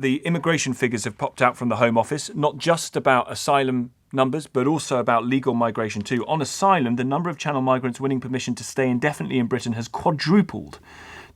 The immigration figures have popped out from the Home Office, not just about asylum numbers, but also about legal migration too. On asylum, the number of Channel migrants winning permission to stay indefinitely in Britain has quadrupled.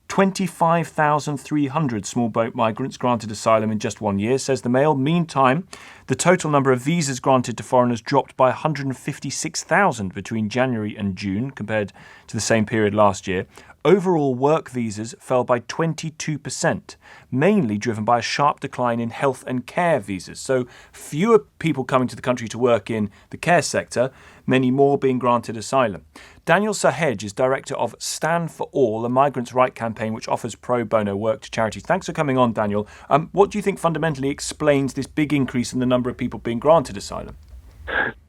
25,300 small boat migrants granted asylum in just 1 year, says the Mail. Meantime, the total number of visas granted to foreigners dropped by 156,000 between January and June compared to the same period last year. Overall work visas fell by 22%, mainly driven by a sharp decline in health and care visas. So fewer people coming to the country to work in the care sector, many more being granted asylum. Daniel Sohege is director of Stand for All, a migrants' right campaign which offers pro bono work to charities. Thanks for coming on, Daniel. What do you think fundamentally explains this big increase in the number of people being granted asylum?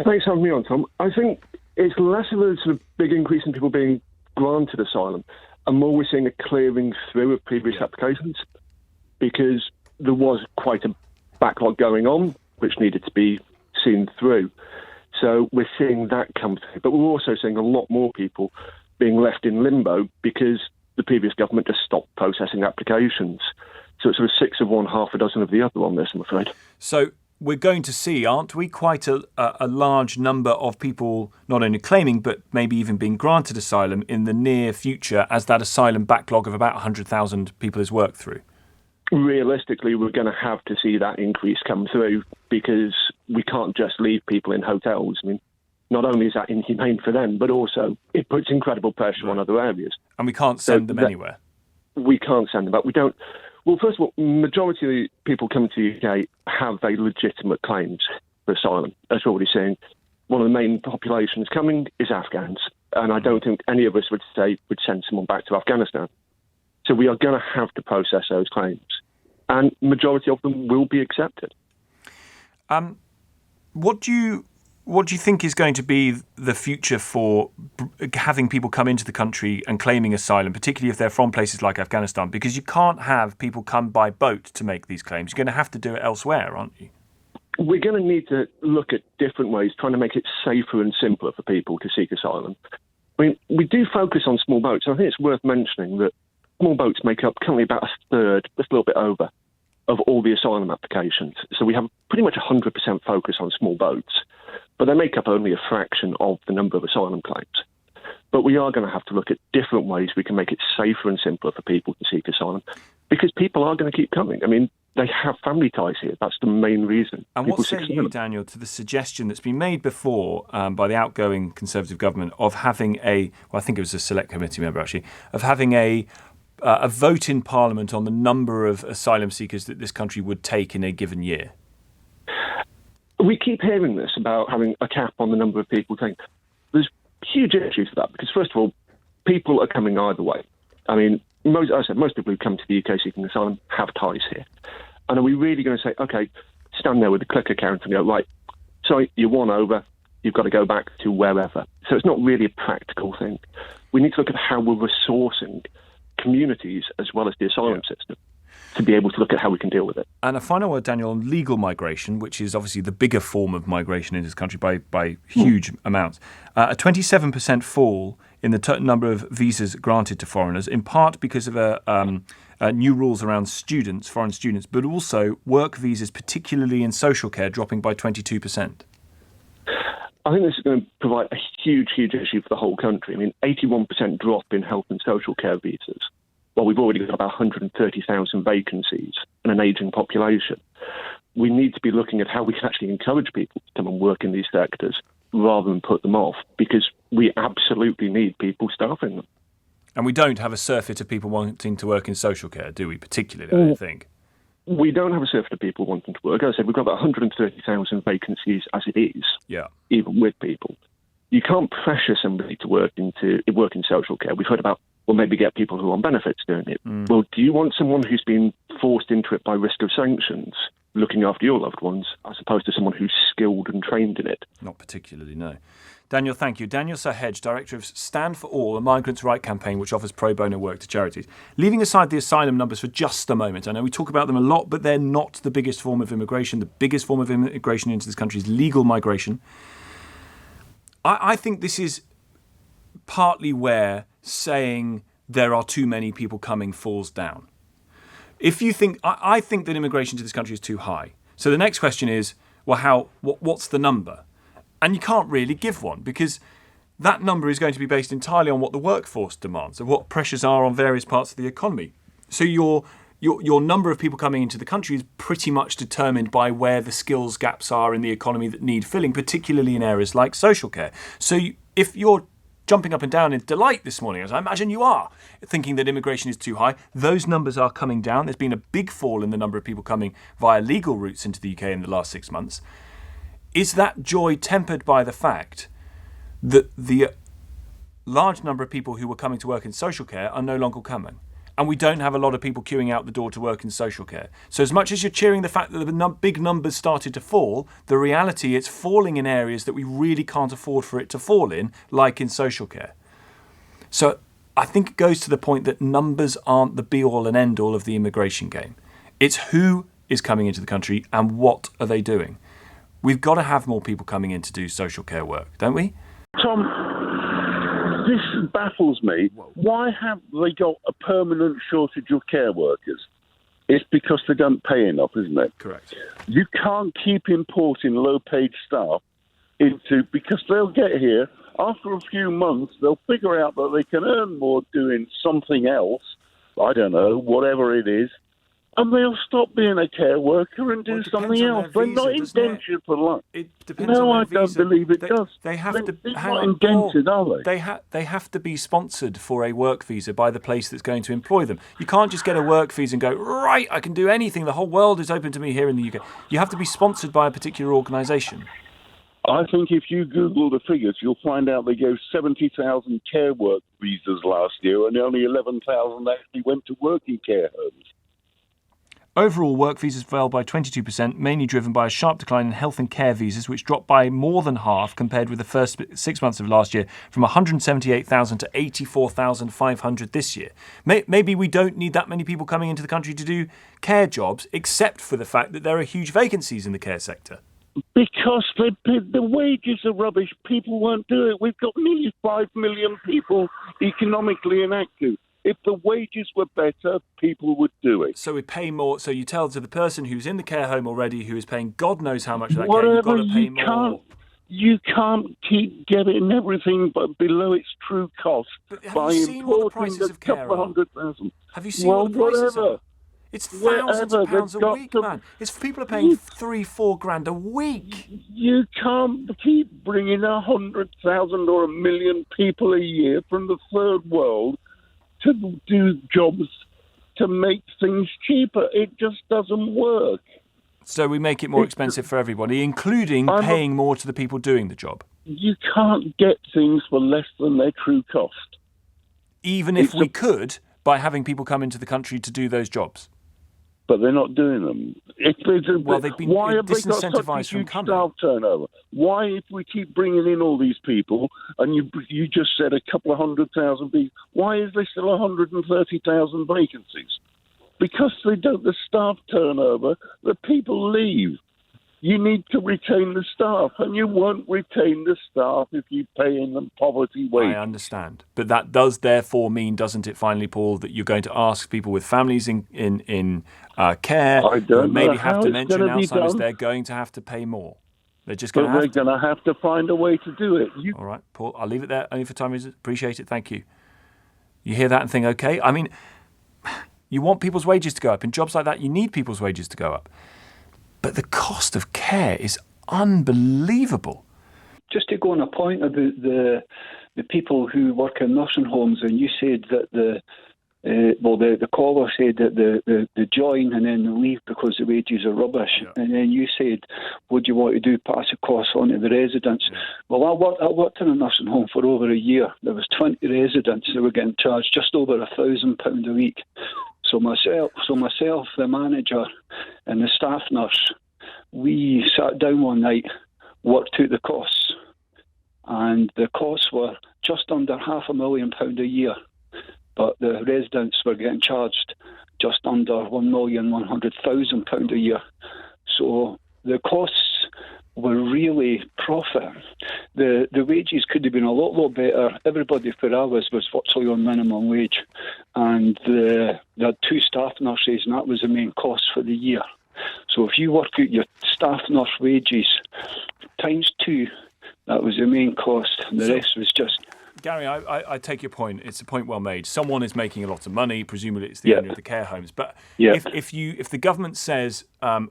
Thanks for having me on, Tom. I think it's less of a sort of big increase in people being granted asylum, and more we're seeing a clearing through of previous applications, because there was quite a backlog going on which needed to be seen through. So we're seeing that come through, but we're also seeing a lot more people being left in limbo because the previous government just stopped processing applications. So it's sort of 6 of one, half a dozen of the other on this, I'm afraid. So we're going to see, aren't we, quite a large number of people not only claiming but maybe even being granted asylum in the near future as that asylum backlog of about 100,000 people is worked through? Realistically, we're going to have to see that increase come through, because we can't just leave people in hotels. I mean, not only is that inhumane for them, but also it puts incredible pressure on other areas. And we can't send them anywhere. We can't send them back. We don't. Well, first of all, majority of the people coming to the UK have very legitimate claims for asylum. As we're already saying, one of the main populations coming is Afghans, and I don't think any of us would say we'd send someone back to Afghanistan. So we are going to have to process those claims, and majority of them will be accepted. What do you think is going to be the future for having people come into the country and claiming asylum, particularly if they're from places like Afghanistan? Because you can't have people come by boat to make these claims. You're going to have to do it elsewhere, aren't you? We're going to need to look at different ways, trying to make it safer and simpler for people to seek asylum. I mean, we do focus on small boats, and I think it's worth mentioning that small boats make up currently about a third, just a little bit over, of all the asylum applications. So we have pretty much 100% focus on small boats, but they make up only a fraction of the number of asylum claims. But we are going to have to look at different ways we can make it safer and simpler for people to seek asylum, because people are going to keep coming. I mean, they have family ties here. That's the main reason. And what say you, Daniel, to the suggestion that's been made before by the outgoing Conservative government of having I think it was a select committee member actually, of having a vote in Parliament on the number of asylum seekers that this country would take in a given year? We keep hearing this about having a cap on the number of people taken. There's huge issues with that, because first of all, people are coming either way. I mean, most people who come to the UK seeking asylum have ties here. And are we really going to say, OK, stand there with the clicker count and go, right, sorry, you're one over, you've got to go back to wherever. So it's not really a practical thing. We need to look at how we're resourcing communities as well as the asylum system to be able to look at how we can deal with it. And a final word, Daniel, on legal migration, which is obviously the bigger form of migration in this country by huge amounts. A 27% fall in the number of visas granted to foreigners, in part because of new rules around students, foreign students, but also work visas, particularly in social care, dropping by 22%. I think this is going to provide a huge, huge issue for the whole country. I mean, 81% drop in health and social care visas. Well, we've already got about 130,000 vacancies and an ageing population. We need to be looking at how we can actually encourage people to come and work in these sectors rather than put them off, because we absolutely need people staffing them. And we don't have a surfeit of people wanting to work in social care, do we, particularly, I don't think? We don't have a surfeit of people wanting to work. As I said, we've got about 130,000 vacancies as it is, even with people. You can't pressure somebody to work in social care. We've heard about, well, maybe get people who are on benefits doing it. Well, do you want someone who's been forced into it by risk of sanctions, looking after your loved ones, as opposed to someone who's skilled and trained in it? Not particularly, no. Daniel, thank you. Daniel Sohege, director of Stand for All, a migrants' right campaign which offers pro bono work to charities. Leaving aside the asylum numbers for just a moment, I know we talk about them a lot, but they're not the biggest form of immigration. The biggest form of immigration into this country is legal migration. I think this is partly where saying there are too many people coming falls down. If you think, I think that immigration to this country is too high. So the next question is, well, what's the number? And you can't really give one, because that number is going to be based entirely on what the workforce demands and what pressures are on various parts of the economy. So your number of people coming into the country is pretty much determined by where the skills gaps are in the economy that need filling, particularly in areas like social care. So if you're jumping up and down in delight this morning, as I imagine you are, thinking that immigration is too high, those numbers are coming down. There's been a big fall in the number of people coming via legal routes into the UK in the last 6 months. Is that joy tempered by the fact that the large number of people who were coming to work in social care are no longer coming? And we don't have a lot of people queuing out the door to work in social care. So as much as you're cheering the fact that the big numbers started to fall, the reality it's falling in areas that we really can't afford for it to fall in, like in social care. So I think it goes to the point that numbers aren't the be-all and end-all of the immigration game. It's who is coming into the country and what are they doing. We've got to have more people coming in to do social care work, don't we? Tom, this baffles me. Why have they got a permanent shortage of care workers? It's because they don't pay enough, isn't it? Correct. You can't keep importing low-paid staff because they'll get here. After a few months, they'll figure out that they can earn more doing something else, I don't know, whatever it is, and they'll stop being a care worker and do something else. They're not indentured for life. It depends no, on I their don't visa. believe it does. They have to. They're hang not on, indentured, Paul. are they? They have to be sponsored for a work visa by the place that's going to employ them. You can't just get a work visa and go, right, I can do anything. The whole world is open to me here in the UK. You have to be sponsored by a particular organisation. I think if you Google the figures, you'll find out they gave 70,000 care work visas last year, and only 11,000 actually went to work in care homes. Overall, work visas fell by 22%, mainly driven by a sharp decline in health and care visas, which dropped by more than half compared with the first 6 months of last year, from 178,000 to 84,500 this year. Maybe we don't need that many people coming into the country to do care jobs, except for the fact that there are huge vacancies in the care sector. Because the wages are rubbish. People won't do it. We've got nearly 5 million people economically inactive. If the wages were better, people would do it. So we pay more. So you tell to the person who's in the care home already, who is paying God knows how much of that care, you've got to pay more. You can't keep getting everything but below its true cost by importing a couple of 100,000. Have you seen what the prices are? It's thousands of pounds a week, man. It's people are paying 3-4 grand a week. You can't keep bringing 100,000 or 1 million people a year from the third world to do jobs to make things cheaper. It just doesn't work. So we make it more expensive for everybody, including paying more to the people doing the job. You can't get things for less than their true cost. Even if we could, by having people come into the country to do those jobs. But they're not doing them. They've been disincentivised from coming. Staff turnover? Why, if we keep bringing in all these people, and you just said a couple of 100,000 people, why is there still 130,000 vacancies? Because the staff turnover, the people leave. You need to retain the staff, and you won't retain the staff if you pay in them poverty wage. I understand. But that does therefore mean, doesn't it, finally, Paul, that you're going to ask people with families in care who maybe have dementia and Alzheimer's, they're going to have to pay more. They're just going to have to. They're going to have to find a way to do it. All right, Paul, I'll leave it there. Only for time reasons. Appreciate it. Thank you. You hear that and think, okay. I mean, you want people's wages to go up. In jobs like that, you need people's wages to go up. But the cost of care is unbelievable. Just to go on a point about the people who work in nursing homes, and you said that the caller said that they join and then they leave because the wages are rubbish. Yeah. And then you said, what do you want to do, pass the cost on to the residents? Yeah. Well, I worked in a nursing home for over a year. There was 20 residents that were getting charged just over £1,000 a week. So myself, the manager, and the staff nurse, we sat down one night, worked out the costs, and the costs were just under £500,000 a year, but the residents were getting charged just under £1,100,000 a year. So the costs were really profit. The wages could have been a lot better. Everybody where I was virtually on minimum wage, and they had 2 staff nurses, and that was the main cost for the year. So if you work out your staff nurse wages times 2, that was the main cost, and the rest was just... Gary, I take your point. It's a point well made. Someone is making a lot of money. Presumably, it's the owner of the care homes. But if the government says,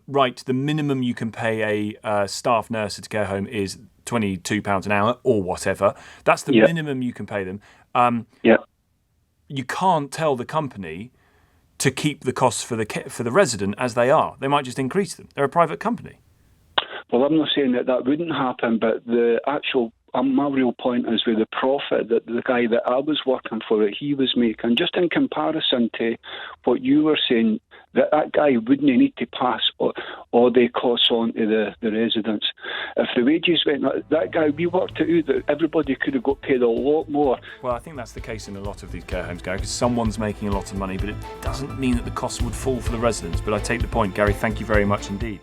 right, the minimum you can pay a staff nurse at a care home is £22 an hour or whatever, that's the minimum you can pay them. You can't tell the company to keep the costs for the resident as they are. They might just increase them. They're a private company. Well, I'm not saying that wouldn't happen, but the actual... my real point is with the profit that the guy that I was working for, that he was making, just in comparison to what you were saying, that guy wouldn't need to pass all the costs on to the residents. If the wages went up, that guy, we worked it out that everybody could have got paid a lot more. Well, I think that's the case in a lot of these care homes, Gary, because someone's making a lot of money, but it doesn't mean that the costs would fall for the residents. But I take the point, Gary. Thank you very much indeed.